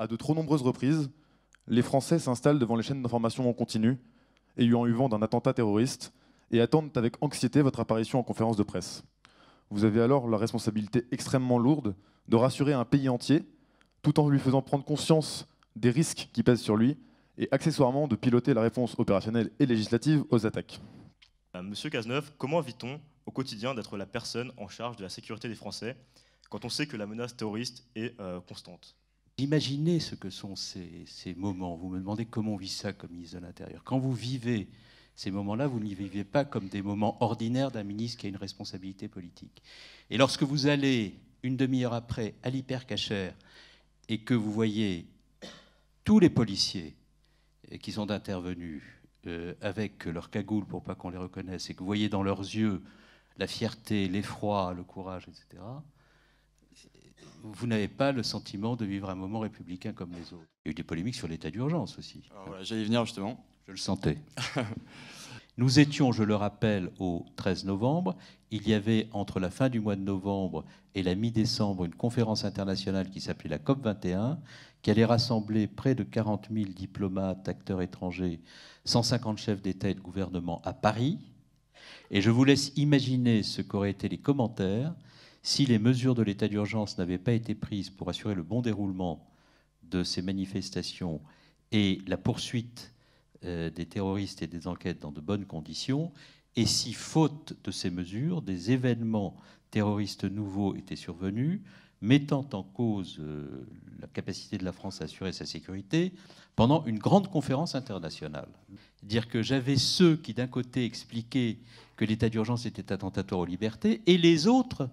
À de trop nombreuses reprises, les Français s'installent devant les chaînes d'information en continu, ayant eu vent d'un attentat terroriste, et attendent avec anxiété votre apparition en conférence de presse. Vous avez alors la responsabilité extrêmement lourde de rassurer un pays entier, tout en lui faisant prendre conscience des risques qui pèsent sur lui, et accessoirement de piloter la réponse opérationnelle et législative aux attaques. Monsieur Cazeneuve, comment vit-on au quotidien d'être la personne en charge de la sécurité des Français quand on sait que la menace terroriste est constante? Imaginez ce que sont ces moments. Vous me demandez comment on vit ça comme ministre de l'Intérieur. Quand vous vivez ces moments-là, vous ne les vivez pas comme des moments ordinaires d'un ministre qui a une responsabilité politique. Et lorsque vous allez, une demi-heure après, à l'hypercachère et que vous voyez tous les policiers qui sont intervenus avec leur cagoule pour pas qu'on les reconnaisse et que vous voyez dans leurs yeux la fierté, l'effroi, le courage, etc., vous n'avez pas le sentiment de vivre un moment républicain comme les autres. Il y a eu des polémiques sur l'état d'urgence aussi. Voilà, j'allais y venir justement. Je le sentais. Nous étions, je le rappelle, au 13 novembre. Il y avait, entre la fin du mois de novembre et la mi-décembre, une conférence internationale qui s'appelait la COP21, qui allait rassembler près de 40 000 diplomates, acteurs étrangers, 150 chefs d'État et de gouvernement à Paris. Et je vous laisse imaginer ce qu'auraient été les commentaires si les mesures de l'état d'urgence n'avaient pas été prises pour assurer le bon déroulement de ces manifestations et la poursuite des terroristes et des enquêtes dans de bonnes conditions, et si, faute de ces mesures, des événements terroristes nouveaux étaient survenus, mettant en cause la capacité de la France à assurer sa sécurité pendant une grande conférence internationale. Dire que j'avais ceux qui, d'un côté, expliquaient que l'état d'urgence était attentatoire aux libertés, et les autres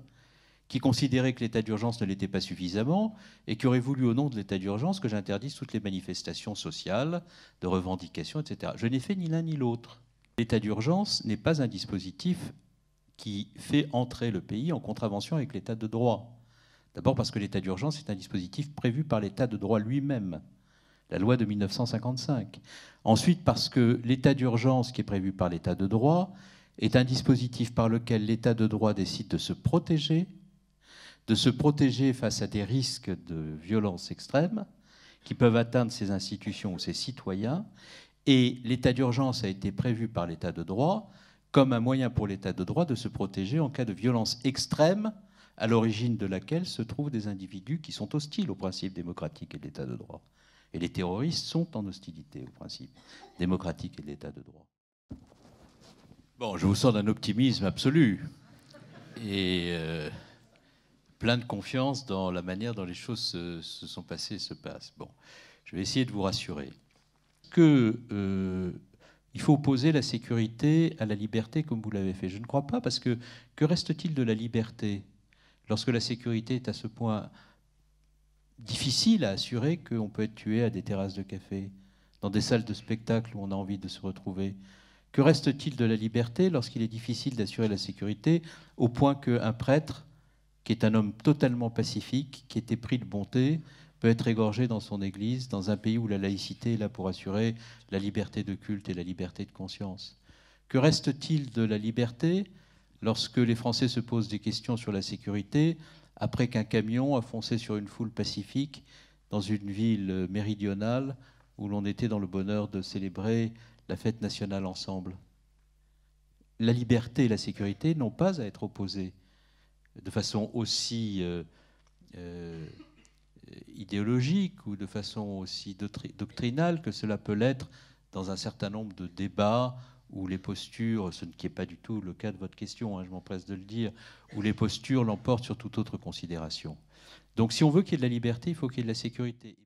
qui considéraient que l'état d'urgence ne l'était pas suffisamment et qui auraient voulu, au nom de l'état d'urgence, que j'interdise toutes les manifestations sociales, de revendications, etc. Je n'ai fait ni l'un ni l'autre. L'état d'urgence n'est pas un dispositif qui fait entrer le pays en contravention avec l'état de droit. D'abord parce que l'état d'urgence est un dispositif prévu par l'état de droit lui-même, la loi de 1955. Ensuite parce que l'état d'urgence qui est prévu par l'état de droit est un dispositif par lequel l'état de droit décide de se protéger face à des risques de violence extrême qui peuvent atteindre ses institutions ou ses citoyens. Et l'état d'urgence a été prévu par l'état de droit comme un moyen pour l'état de droit de se protéger en cas de violence extrême à l'origine de laquelle se trouvent des individus qui sont hostiles au principe démocratique et de l'état de droit. Et les terroristes sont en hostilité au principe démocratique et de l'état de droit. Bon, je vous sens d'un optimisme absolu. Et plein de confiance dans la manière dont les choses se sont passées et se passent. Bon, je vais essayer de vous rassurer. Il faut opposer la sécurité à la liberté comme vous l'avez fait. Je ne crois pas, parce que reste-t-il de la liberté lorsque la sécurité est à ce point difficile à assurer qu'on peut être tué à des terrasses de café, dans des salles de spectacle où on a envie de se retrouver? Que reste-t-il de la liberté lorsqu'il est difficile d'assurer la sécurité au point qu'un prêtre, qui est un homme totalement pacifique, qui est épris de bonté, peut être égorgé dans son église, dans un pays où la laïcité est là pour assurer la liberté de culte et la liberté de conscience? Que reste-t-il de la liberté lorsque les Français se posent des questions sur la sécurité après qu'un camion a foncé sur une foule pacifique dans une ville méridionale où l'on était dans le bonheur de célébrer la fête nationale ensemble? La liberté et la sécurité n'ont pas à être opposées de façon aussi idéologique ou de façon aussi doctrinale que cela peut l'être dans un certain nombre de débats où les postures, ce qui n'est pas du tout le cas de votre question, hein, je m'empresse de le dire, où les postures l'emportent sur toute autre considération. Donc si on veut qu'il y ait de la liberté, il faut qu'il y ait de la sécurité.